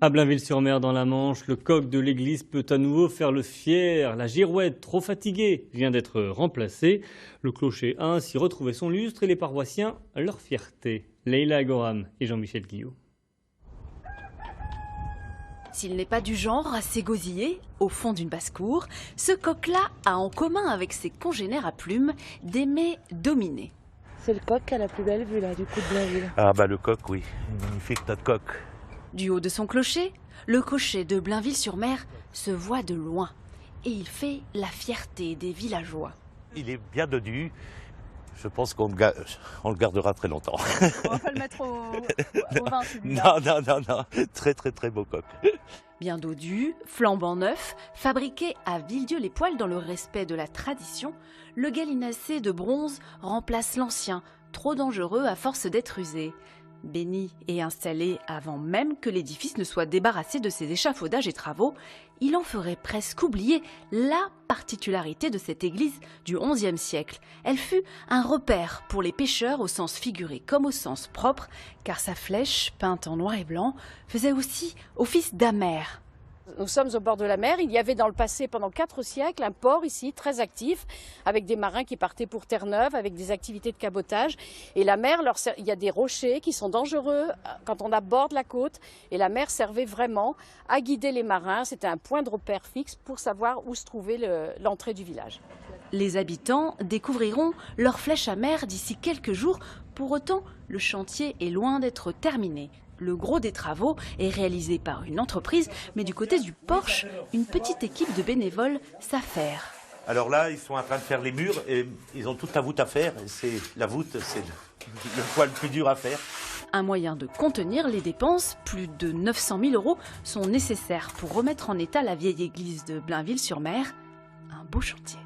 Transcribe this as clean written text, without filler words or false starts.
À Blainville-sur-Mer, dans la Manche, le coq de l'église peut à nouveau faire le fier. La girouette, trop fatiguée, vient d'être remplacée. Le clocher a ainsi retrouvé son lustre et les paroissiens leur fierté. Leïla Goram et Jean-Michel Guillot. S'il n'est pas du genre à s'égosiller au fond d'une basse-cour, ce coq-là a en commun avec ses congénères à plumes d'aimer dominer. C'est le coq qui a la plus belle vue là, du coup de Blainville. Ah bah le coq, oui. Magnifique notre coq. Du haut de son clocher, le cocher de Blainville-sur-Mer se voit de loin et il fait la fierté des villageois. Il est bien dodu. Je pense qu'on le gardera très longtemps. On va pas le mettre au vin celui-là. Non. Très beau coq. Bien dodu, flambant neuf, fabriqué à Villedieu-les-Poêles dans le respect de la tradition, le gallinacé de bronze remplace l'ancien, trop dangereux à force d'être usé. Béni et installé avant même que l'édifice ne soit débarrassé de ses échafaudages et travaux, il en ferait presque oublier la particularité de cette église du XIe siècle. Elle fut un repère pour les pêcheurs au sens figuré comme au sens propre, car sa flèche, peinte en noir et blanc, faisait aussi office d'amer. Nous sommes au bord de la mer. Il y avait dans le passé, pendant 4 siècles, un port ici très actif, avec des marins qui partaient pour Terre-Neuve, avec des activités de cabotage. Et la mer, il y a des rochers qui sont dangereux quand on aborde la côte. Et la mer servait vraiment à guider les marins. C'était un point de repère fixe pour savoir où se trouvait l'entrée du village. Les habitants découvriront leur flèche à mer d'ici quelques jours. Pour autant, le chantier est loin d'être terminé. Le gros des travaux est réalisé par une entreprise, mais du côté du porche, une petite équipe de bénévoles s'affaire. Alors là, ils sont en train de faire les murs et ils ont toute la voûte à faire. La voûte, c'est le point le plus dur à faire. Un moyen de contenir les dépenses, plus de 900 000 € sont nécessaires pour remettre en état la vieille église de Blainville-sur-Mer. Un beau chantier.